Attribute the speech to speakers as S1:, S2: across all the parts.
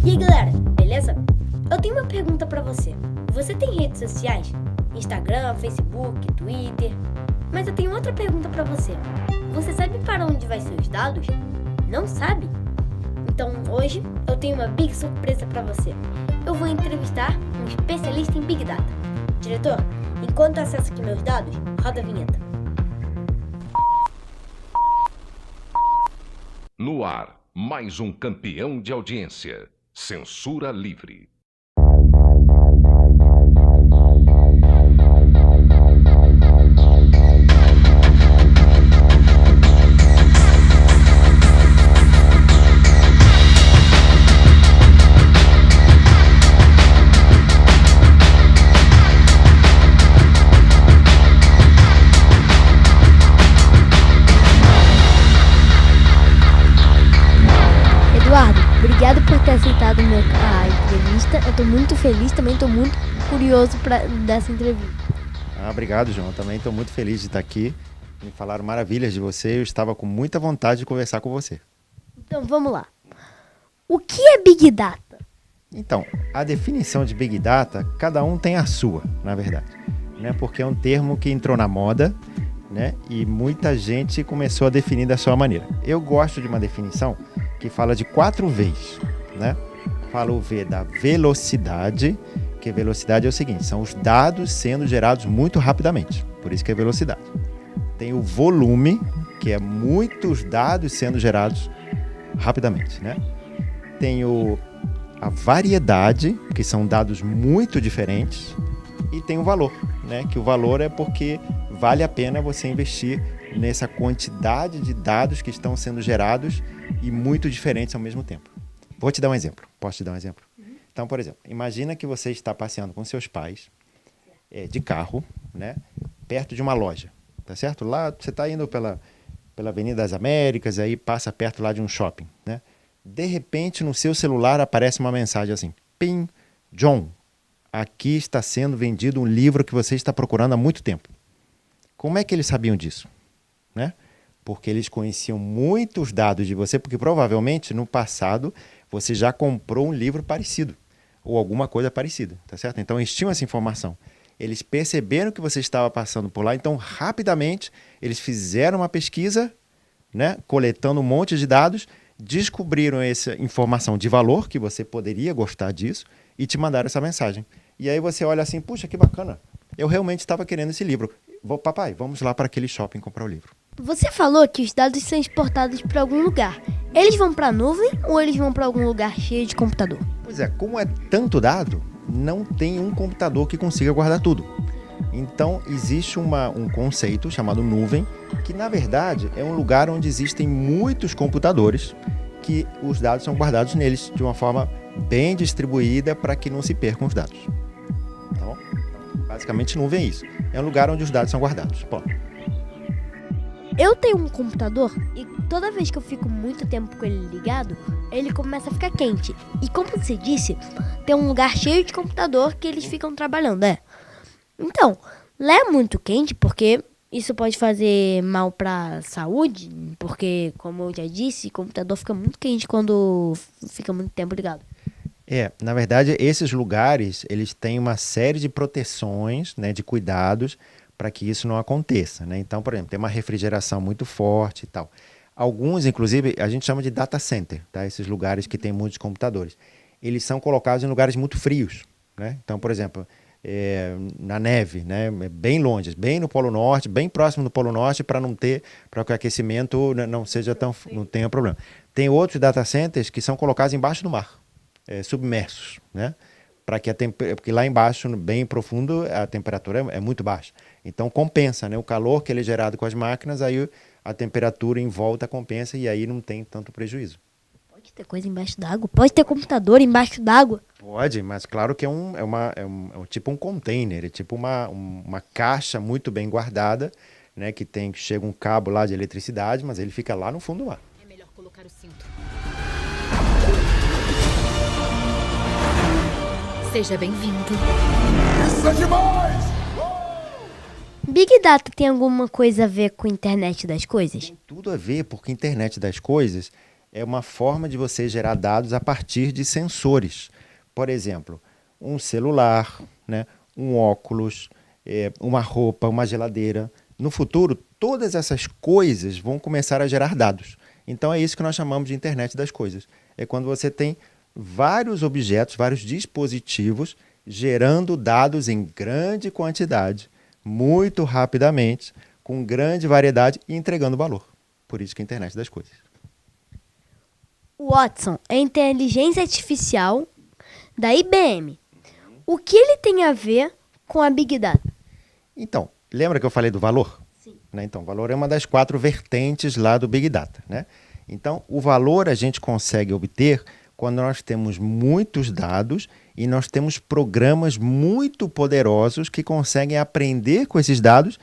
S1: E aí galera, beleza? Eu tenho uma pergunta pra você. Você tem redes sociais? Instagram, Facebook, Twitter? Mas eu tenho outra pergunta pra você. Você sabe para onde vai seus dados? Não sabe? Então hoje eu tenho uma big surpresa pra você. Eu vou entrevistar um especialista em Big Data. Diretor, enquanto eu acesso aqui meus dados, roda a vinheta.
S2: No ar, mais um campeão de audiência. Censura livre.
S1: Eduardo, obrigado por ter aceitado a entrevista. Eu tô muito feliz, também tô muito curioso dessa entrevista.
S3: Obrigado, João. Também estou muito feliz de estar aqui. Me falaram maravilhas de você. Eu estava com muita vontade de conversar com você.
S1: Então vamos lá. O que é Big Data?
S3: Então, a definição de Big Data, cada um tem a sua, na verdade. Né? Porque é um termo que entrou na moda, né? E muita gente começou a definir da sua maneira. Eu gosto de uma definição que fala de 4 Vs, né? Fala o V da velocidade, que velocidade é o seguinte, são os dados sendo gerados muito rapidamente, por isso que é velocidade. Tem o volume, que é muitos dados sendo gerados rapidamente, né? Tem a variedade, que são dados muito diferentes, e tem o valor, né? Que o valor é porque vale a pena você investir nessa quantidade de dados que estão sendo gerados e muito diferentes ao mesmo tempo. Vou te dar um exemplo. Posso te dar um exemplo? Então, por exemplo, imagina que você está passeando com seus pais de carro, né, perto de uma loja, tá certo? Lá você está indo pela Avenida das Américas, aí passa perto lá de um shopping, né? De repente, no seu celular aparece uma mensagem assim: Pim, John, aqui está sendo vendido um livro que você está procurando há muito tempo. Como é que eles sabiam disso? Né? Porque eles conheciam muitos dados de você, porque provavelmente no passado você já comprou um livro parecido ou alguma coisa parecida, tá certo? Então eles tinham essa informação. Eles perceberam que você estava passando por lá, então rapidamente eles fizeram uma pesquisa, né, coletando um monte de dados, descobriram essa informação de valor, que você poderia gostar disso, e te mandaram essa mensagem. E aí você olha assim, puxa, que bacana, eu realmente estava querendo esse livro. Papai, vamos lá para aquele shopping comprar o livro.
S1: Você falou que os dados são exportados para algum lugar. Eles vão para a nuvem ou eles vão para algum lugar cheio de computador?
S3: Pois é, como é tanto dado, não tem um computador que consiga guardar tudo. Então, existe um conceito chamado nuvem, que na verdade é um lugar onde existem muitos computadores, que os dados são guardados neles de uma forma bem distribuída para que não se percam os dados. Tá bom? Basicamente, nuvem é isso. É um lugar onde os dados são guardados. Ponto.
S1: Eu tenho um computador e toda vez que eu fico muito tempo com ele ligado, ele começa a ficar quente. E como você disse, tem um lugar cheio de computador que eles ficam trabalhando, Então, lá é muito quente porque isso pode fazer mal pra saúde, porque, como eu já disse, o computador fica muito quente quando fica muito tempo ligado.
S3: Na verdade, esses lugares, eles têm uma série de proteções, né, de cuidados, para que isso não aconteça, né? Então, por exemplo, tem uma refrigeração muito forte e tal. Alguns, inclusive, a gente chama de data center, tá? Esses lugares que tem muitos computadores. Eles são colocados em lugares muito frios, né? Então, por exemplo, na neve, né? Bem longe, bem no Polo Norte, bem próximo do Polo Norte, para que o aquecimento não seja não tenha problema. Tem outros data centers que são colocados embaixo do mar, submersos, né? Porque lá embaixo, bem profundo, a temperatura é muito baixa. Então compensa, né? O calor que ele é gerado com as máquinas, aí a temperatura em volta compensa e aí não tem tanto prejuízo.
S1: Pode ter coisa embaixo d'água? Pode ter computador embaixo d'água?
S3: Pode, mas claro que é tipo um container, é tipo uma caixa muito bem guardada, né? Que chega um cabo lá de eletricidade, mas ele fica lá no fundo do mar.
S4: É melhor colocar o cinto. Seja bem-vindo.
S5: Isso é demais!
S1: Big Data tem alguma coisa a ver com a internet das coisas?
S3: Tem tudo a ver, porque a internet das coisas é uma forma de você gerar dados a partir de sensores. Por exemplo, um celular, né, um óculos, uma roupa, uma geladeira. No futuro, todas essas coisas vão começar a gerar dados. Então é isso que nós chamamos de internet das coisas. É quando você tem vários objetos, vários dispositivos gerando dados em grande quantidade, muito rapidamente, com grande variedade e entregando valor. Por isso que é a internet das coisas.
S1: O Watson é a inteligência artificial da IBM. O que ele tem a ver com a Big Data?
S3: Então, lembra que eu falei do valor?
S1: Sim.
S3: Né? Então, o valor é uma das 4 vertentes lá do Big Data. Né? Então, o valor a gente consegue obter quando nós temos muitos dados e nós temos programas muito poderosos que conseguem aprender com esses dados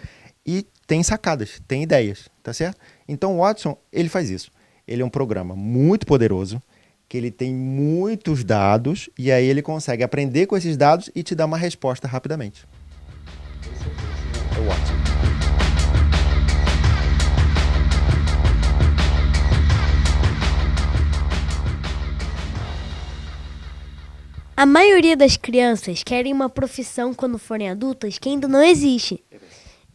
S3: e têm sacadas, têm ideias, tá certo? Então, o Watson, ele faz isso. Ele é um programa muito poderoso, que ele tem muitos dados e aí ele consegue aprender com esses dados e te dar uma resposta rapidamente. Esse é o Watson.
S1: A maioria das crianças querem uma profissão quando forem adultas que ainda não existe.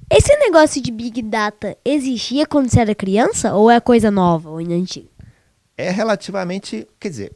S1: Esse negócio de Big Data existia quando você era criança ou é coisa nova ou ainda antiga?
S3: É relativamente, quer dizer,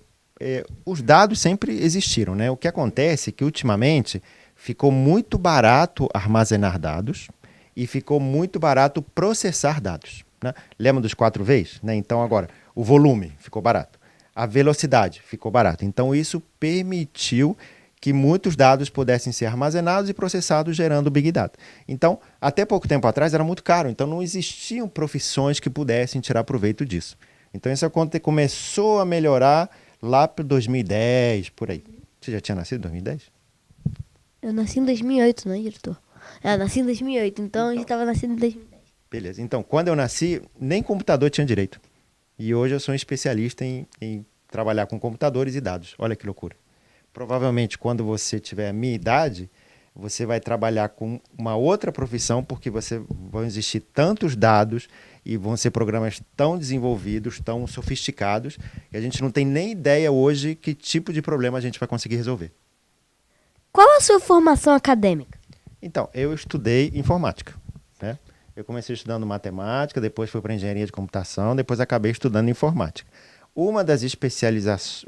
S3: os dados sempre existiram, né? O que acontece é que ultimamente ficou muito barato armazenar dados e ficou muito barato processar dados. Né? Lembra dos 4 Vs? Né? Então agora, o volume ficou barato. A velocidade ficou barata. Então, isso permitiu que muitos dados pudessem ser armazenados e processados, gerando Big Data. Então, até pouco tempo atrás, era muito caro. Então, não existiam profissões que pudessem tirar proveito disso. Então, isso começou a melhorar lá para 2010, por aí. Você já tinha nascido em 2010?
S1: Eu nasci em 2008, né, diretor? Eu nasci em 2008, então a gente estava nascido em 2010.
S3: Beleza. Então, quando eu nasci, nem computador tinha direito. E hoje eu sou um especialista em trabalhar com computadores e dados. Olha que loucura. Provavelmente, quando você tiver a minha idade, você vai trabalhar com uma outra profissão, porque vão existir tantos dados e vão ser programas tão desenvolvidos, tão sofisticados, que a gente não tem nem ideia hoje que tipo de problema a gente vai conseguir resolver.
S1: Qual a sua formação acadêmica?
S3: Então, eu estudei informática, né? Eu comecei estudando matemática, depois fui para engenharia de computação, depois acabei estudando informática. Uma das especialidades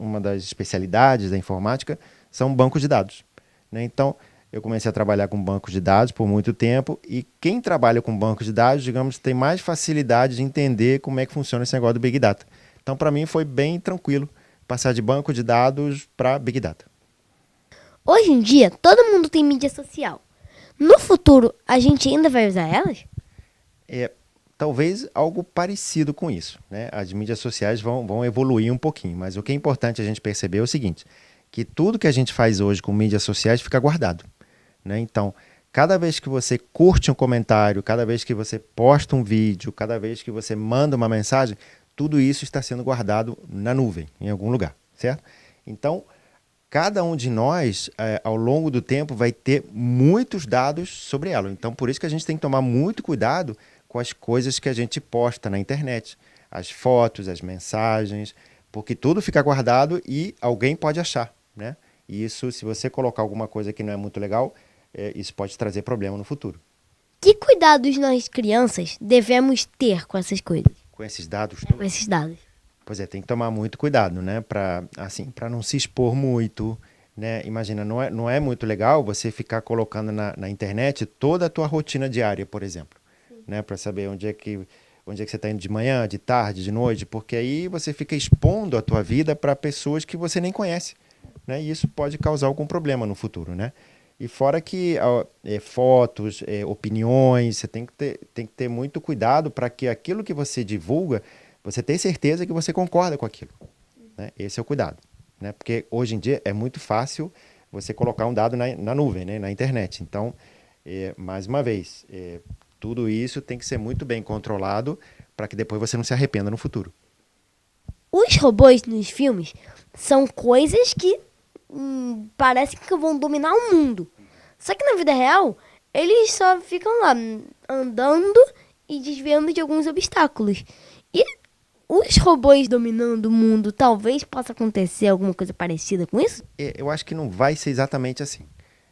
S3: da informática são bancos de dados. Né? Então, eu comecei a trabalhar com bancos de dados por muito tempo e quem trabalha com bancos de dados, digamos, tem mais facilidade de entender como é que funciona esse negócio do Big Data. Então, para mim, foi bem tranquilo passar de banco de dados para Big Data.
S1: Hoje em dia, todo mundo tem mídia social. No futuro, a gente ainda vai usar elas?
S3: Talvez algo parecido com isso. Né? As mídias sociais vão evoluir um pouquinho, mas o que é importante a gente perceber é o seguinte, que tudo que a gente faz hoje com mídias sociais fica guardado. Né? Então, cada vez que você curte um comentário, cada vez que você posta um vídeo, cada vez que você manda uma mensagem, tudo isso está sendo guardado na nuvem, em algum lugar, certo? Então, cada um de nós, ao longo do tempo, vai ter muitos dados sobre ela. Então, por isso que a gente tem que tomar muito cuidado com as coisas que a gente posta na internet. As fotos, as mensagens, porque tudo fica guardado e alguém pode achar. Né? E isso, se você colocar alguma coisa que não é muito legal, isso pode trazer problema no futuro.
S1: Que cuidados nós, crianças, devemos ter com essas coisas?
S3: Com esses dados?
S1: Com esses dados.
S3: Pois tem que tomar muito cuidado, né? Para não se expor muito. Né? Imagina, não é muito legal você ficar colocando na internet toda a tua rotina diária, por exemplo. Né? Para saber onde é que você está indo de manhã, de tarde, de noite, porque aí você fica expondo a tua vida para pessoas que você nem conhece. Né? E isso pode causar algum problema no futuro. Né? E fora que fotos, opiniões, você tem que ter muito cuidado para que aquilo que você divulga, você tenha certeza que você concorda com aquilo. Né? Esse é o cuidado. Né? Porque hoje em dia é muito fácil você colocar um dado na nuvem, né? Na internet. Então, mais uma vez, tudo isso tem que ser muito bem controlado para que depois você não se arrependa no futuro.
S1: Os robôs nos filmes são coisas que parecem que vão dominar o mundo. Só que na vida real, Eles só ficam lá andando e desviando de alguns obstáculos. E os robôs dominando o mundo, talvez possa acontecer alguma coisa parecida com isso?
S3: Eu acho que não vai ser exatamente assim.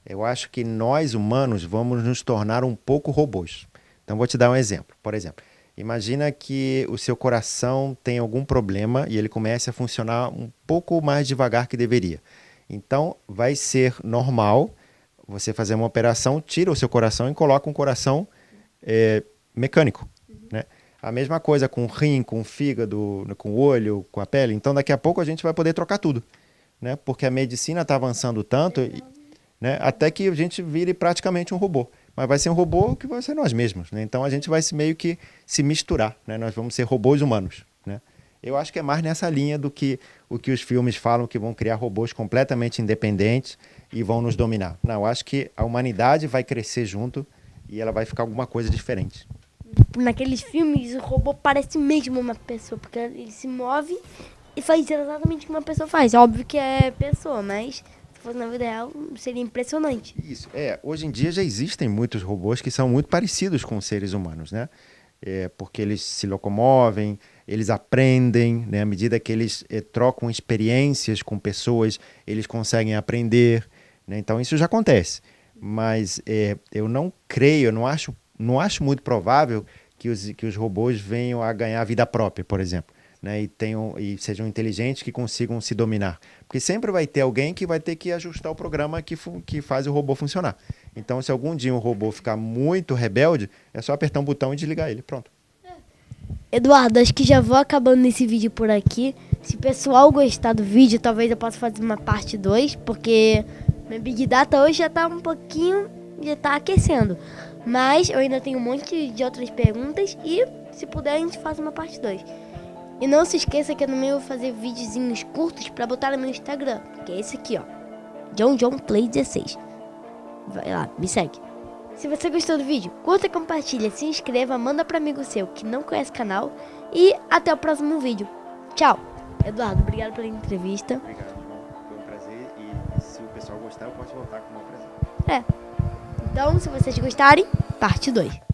S3: Eu acho que nós, humanos, vamos nos tornar um pouco robôs. Então, vou te dar um exemplo. Por exemplo, imagina que o seu coração tem algum problema e ele comece a funcionar um pouco mais devagar que deveria. Então, vai ser normal você fazer uma operação, tira o seu coração e coloca um coração mecânico, né? A mesma coisa com o rim, com o fígado, com o olho, com a pele. Então, daqui a pouco a gente vai poder trocar tudo, né? Porque a medicina está avançando tanto, né? Até que a gente vire praticamente um robô. Mas vai ser um robô que vai ser nós mesmos, né? Então, a gente vai meio que se misturar, né? Nós vamos ser robôs humanos, né? Eu acho que é mais nessa linha do que o que os filmes falam, que vão criar robôs completamente independentes e vão nos dominar. Não, eu acho que a humanidade vai crescer junto e ela vai ficar alguma coisa diferente.
S1: Naqueles filmes, o robô parece mesmo uma pessoa, porque ele se move e faz exatamente o que uma pessoa faz. Óbvio que é pessoa, mas se fosse na vida real, seria impressionante.
S3: Isso, hoje em dia já existem muitos robôs que são muito parecidos com os seres humanos, né? Porque eles se locomovem, eles aprendem, né? À medida que eles trocam experiências com pessoas, eles conseguem aprender, né? Então isso já acontece. Mas eu não creio, eu não acho muito provável que os robôs venham a ganhar vida própria, por exemplo, né? E sejam inteligentes, que consigam se dominar. Porque sempre vai ter alguém que vai ter que ajustar o programa que faz o robô funcionar. Então, se algum dia um robô ficar muito rebelde, é só apertar um botão e desligar ele. Pronto.
S1: Eduardo, acho que já vou acabando esse vídeo por aqui. Se o pessoal gostar do vídeo, talvez eu possa fazer uma parte 2, porque minha Big Data hoje já tá um pouquinho, já tá aquecendo. Mas eu ainda tenho um monte de outras perguntas e, se puder, a gente faz uma parte 2. E não se esqueça que eu também vou fazer videozinhos curtos pra botar no meu Instagram, que é esse aqui, ó, JohnJohnPlay16. Vai lá, me segue. Se você gostou do vídeo, curta, compartilha, se inscreva, manda para amigo seu que não conhece o canal e até o próximo vídeo. Tchau. Eduardo, obrigado pela entrevista.
S3: Obrigado, João. Foi um prazer e se o pessoal gostar, eu posso voltar com o meu prazer.
S1: Então, se vocês gostarem, parte 2.